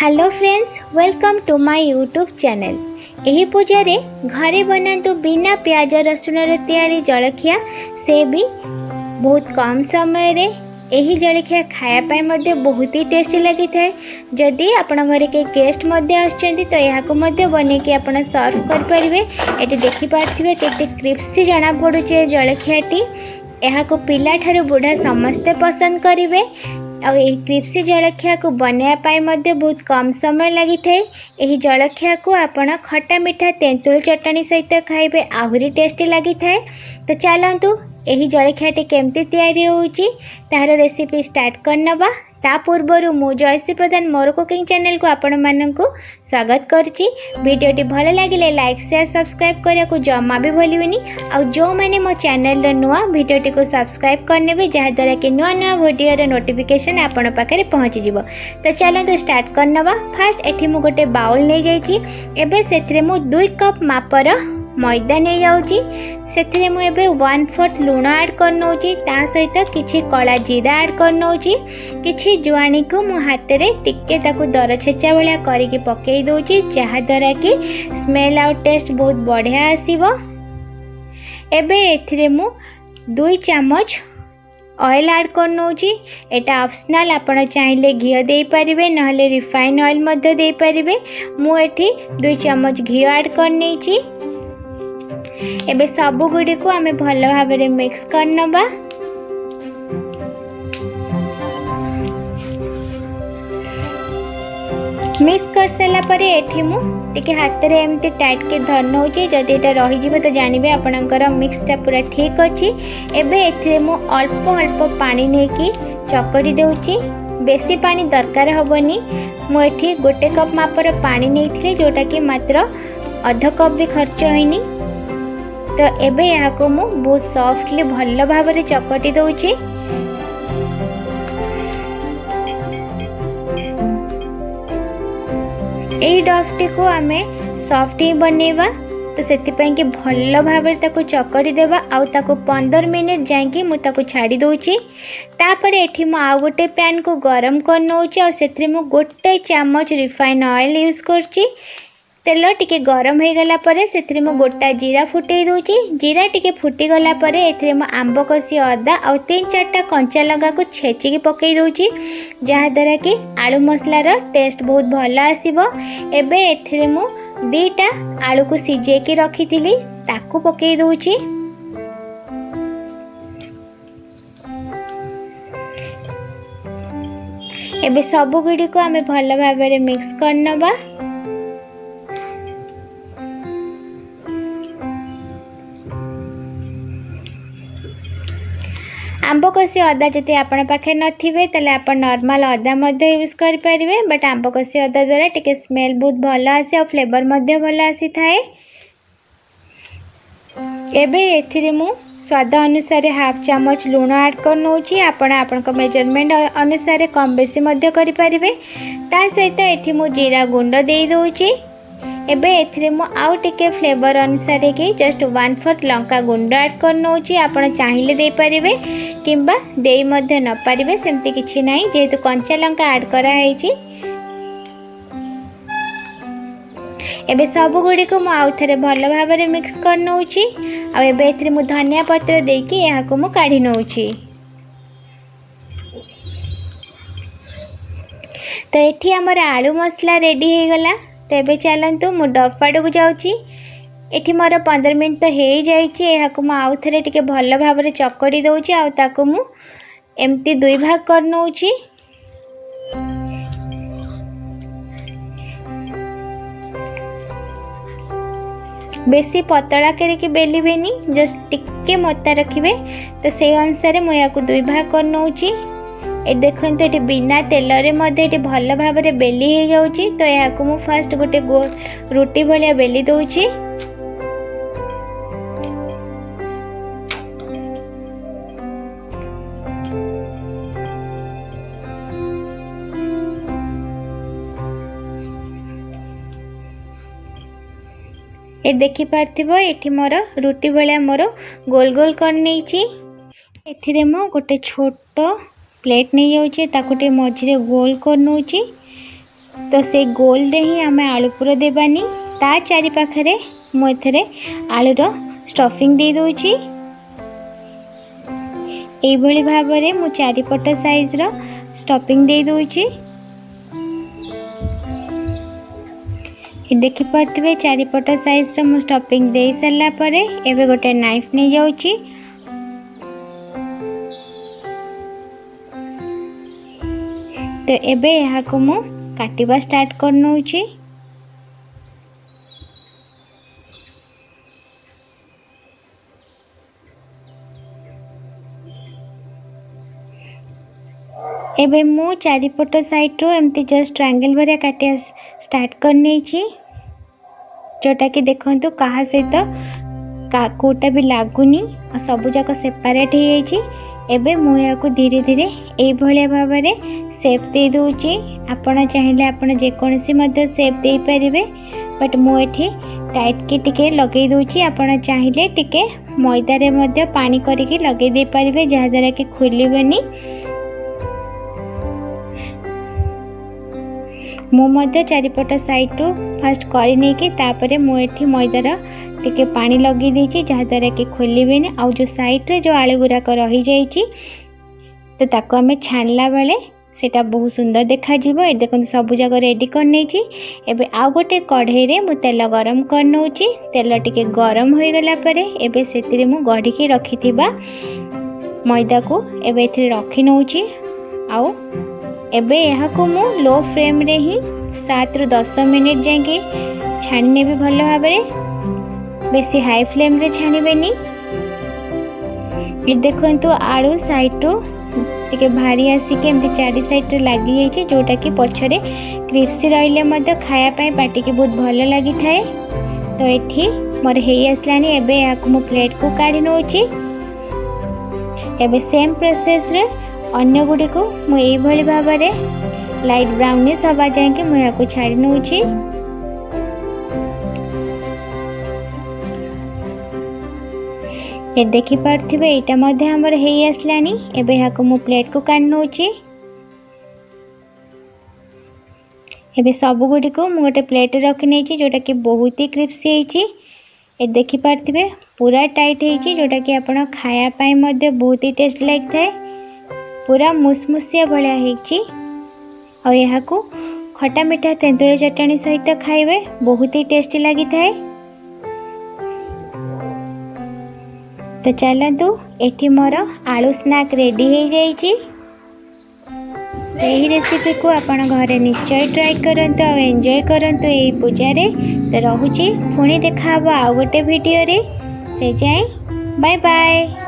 Hello friends, welcome to my YouTube channel. यही पूजा रे घरे बनातु बिना प्याज रसुण तैयारी जलखिया, से भी बहुत कम समय रे यही जलखिया खायापाई मध्य बहुत ही टेस्टी लगी थाए। जदि आपण घरे के गेस्ट मध्य आछंती तो यहाँ को मध्य बने कि आपण सर्व कर परिबे। एटी देखि पारथिबे केते क्रिस्पी जणा पडुचे जलखियाटी। यहाँ को पिला ठारू बुढ़ा समस्ते पसंद करेंगे। और यही क्रिस्पी जलखिया को बनाया मध्य बहुत कम समय लगी थाए। यही जलखिया को आपण खट्टा मीठा तेंतुल चटनी सहित खाइबे, आहुरी टेस्टी लगी थाए। तो चलतु यही जलखियाटी केमती तैयारी होउची तार रेसिपी स्टार्ट करनबा। ता पूर्वर मु जयश्री प्रधान मोर कुकिंग चैनल को आपण मानकु स्वागत करची। वीडियोटी भल लगे लाइक शेयर सब्सक्राइब करने को जमा भी भूलि। और जो मैंने मो चैनल नुआ वीडियोटी को सब्सक्राइब करने जहाँद्वारा कि नुआ नुआ वीडियो नोटिफिकेशन आपण पाखे पहुँची जीवो। तो चलते स्टार्ट करनबा। फास्ट एठी मु गोटे बाउल नहीं जाइए। एबे सेथिरे मु 2 कप मापर मैदा नहीं जाऊँगी। से मुझे 1/4 लुण ऐड करनौची। ता सहित किछि कला जीरा ऐड करनौची। किछि जुआनी को मु हाथ रे टिके ताकू दर छेचा भलिया करिकी पकेई दउची, जहा द्वारा कि स्मेल आउ टेस्ट बहुत बढ़िया आसीबो। एबे एथिरे मु 2 चम्मच ऑयल ऐड करनौची। एटा ऑप्शनल, आपण चाहिले घी दे पारिबे नहले रिफाइन ऑयल मध्य दे पारिबे। मु एठी 2 चम्मच घी ऐड करनेची। एबे सबु गुडी को आमे भल भाबरे मिक्स करनबा। मिक्स कर साला परे एठी मु टिके हाथ रे एमती टाइट के धरनौची। जदि एटा रही जिवो तो जानिबे आपनकर मिक्सटा पूरा ठीक अछि। एबे एथिरे मु अल्प अल्प पानी नेकी चकड़ी देउची। बेसी पानी दरकार हबनी। मु एठी 1 कप मापर पानी नेइथिले, जोटा कि मात्र आधा कप भी खर्च होइनी। तो एबे यहाँ को मु बहुत सॉफ्टली भल भाव चकटी दउची। एई डफटी को आमे सॉफ्ट ही बनेवा। तो सेतिपई कि भल भाव चकड़ी देवा। आउ ताको 15 मिनिट जाएंगी मु ताको छाड़ी दउची। तापर एठी मु आउ गोटे पैन को गरम कर नउची और सेथरे मु 1 चम्मच रिफाइन ऑयल यूज करची। तेल टिके गरम हो गला परे सेथरे मु गोटा जीरा फुटई दउची। जीरा टिके फुटी गला परे एथरे मु आंब कसी अदा और 3-4टा कंचा लगा को छेचिकी पकई दउची, जहा द्वारा कि आलू मसलार टेस्ट बहुत भल आसीबो। एबे एथरे मु 2टा आलू को सिजे के रखिथिली ताकू पकई दउची। एबे सबु गुडी को आमे भल भाबरे मिक्स करनबा। आंब कसी अदा जदि आपण पाखे नथिबे तले आपण नॉर्मल अदा मध्य यूज कर परिबे। बट आंब कसी अदा द्वारा टिके स्मेल बहुत भल आसे और फ्लेवर मध्य भल आसी थाए। एबे एथिरे मु स्वाद अनुसार 1/2 चम्मच लुण ऐड कर नउची। आपण आपनका मेजरमेंट अनुसार कम बेसी मध्य करि परिबे। ता सहित एठी मु जीरा गुंड देई दउची। एबे एथिरे मु आउ टिके फ्लेवर अनुसार कि जस्ट 1/4 लंका गुंड ऐड कर नउची। आपण चाहिले दे परिबे किंबा देई मध्य न पारिबे, सेमती किछि नाही, जेहेतु कंचा लंका ऐड करा हैची। एबे सब गुडी को मु आउ थरे भल भाबरे मिक्स कर नउची। आ एबे एथिरे मु धनिया पत्र देकी यहाँ को मु काढी नउची। तो एठी हमर आलू मसला रेडी हे गला। तो एबे चलंतु मु डफाडू को जाउची। एठी मोर 15 मिनिट तो हे जाइची। यहाँ को मु आउ थरे टिके भल भाबरे चकड़ी दउची। आउ ताको मु एमती 2 भाग कर नउची। बेसी पतला करके बेलिबेनी, जस्ट टिके मोटा रखिबे। तो से अनुसार मु या को 2 भाग कर नउची। ए देखंतु एटी बिना तेल रे मध्ये एटी भल भाबरे बेली हे जाउची। तो या को मु फास्ट गोटे गोल रोटी भलिया बेली दउची। ए देखि पारथिबो एठी मोर रोटी भलिया मोर गोल गोल कर नेची। एथिरे मो गोटे छोटो प्लेट नहीं जाऊँ ताकू मझे गोल कर नौची। तो से गोल रे ही आम आलू पुर देबानी ता चारि पाखरे मु एथरे आलूर स्टफिंग दे दूची। एई भली भाबरे मु चारिपट साइज रो स्टफिंग दे दूची। देखि पार्थिबे चारिपट साइज रो मु स्टफिंग दे सारला परे एबे गोटे नाइफ नै जाउची। तो एबे यहाँ को मु काटिबा स्टार्ट कर नउची। एबे मु चारिपट साइड रो एमती जस्ट ट्रायंगल भरिया काटिया स्टार्ट कर नेची, जोटा कि देखंतु कहा सहित कोटा भी लागुनी और सब जाक सेपरेट हो जाइए। एबे मु या को धीरे धीरे एई भलिया भाबरे शेप दे दूची। आपण चाहिए आपण जेकोसी मध्य शेप दे परिबे, बट मु एठी टाइट के टिके लगे दूची। आपण चाहिए टिके मैदा रे मध्य पानी करके लगे दे परिबे, जहा द्वारा कि खुलिबनी। मु मध्य चारिपट साइड टू फास्ट करी नै के तापरे मु एठी मैदार टिके पानी लगे देछि, जहा द्वारा कि खोलिबेनी। आ जो साइड रे जो आलू गुराक रही जाइछि तो ताको हमें छानला बेले सेटा बहुत सुंदर देखा जिवो। ए देखन सब जगह रेडी कर नेछि। एबे आ गोटे कढ़ाई रे मु तेल गरम कर नउछि। तेल टिके गरम होई गला परे एबे सेतिरे मु गढ़ी के रखिथिबा मैदा को एबे एथि रखि नउछि। आउ एबे यहाँ को मु लो फ्लेम रे ही 7 ରୁ 10 मिनिट जाके छाणने भी भल भाबरे, बेसी हाई फ्लेम रे छाणीबेनी। ये देखंतु आलू साइड टू टिके भारी आसी के एमती चारि साइड रे लागी जाइछि, जोटा कि पछरे क्रिस्पी रहिले मध्य खाया पय पाटी के बहुत भल लागि थाए। तो एठी मोर हेई आसलानी। एबे या को मु प्लेट को काढी नउछि। एबे सेम प्रोसेस रे अन्य गुडी को मु एई भली भाबरे लाइट ब्राउनिश हवा जाए के मु या को छाडी नउछि। ये देखि पार्थिबे एटा मध्ये हमर हेई आसलानी। एबे या को मु प्लेट को काढ नउछि। एबे सब गुडी को मु गोटे प्लेट रखि नेछि, जोटा कि बहुत ही क्रिस्पी हेछि। ए देखि पार्थिबे पूरा टाइट हेछि, जोटा कि आपण खाया पाई मध्ये बहुत ही टेस्ट लाग थाए। पूरा मुसमुसिया भलिया हेछि। और यहाँ को खटा मीठा तेंतुली चटनी सहित खाइबे बहुत ही टेस्टी लगी थाए। तो चलतु एठी मोर आलू स्नैक रेडी हो जाइछि। यही रेसिपी को आपण घरे निश्चय ट्राई करंतु और एंजॉय करंतु एई पूजा रे। तो रहुछि पुणी देखा हबो आ गोटे वीडियो रे। से जाए बाय बाय।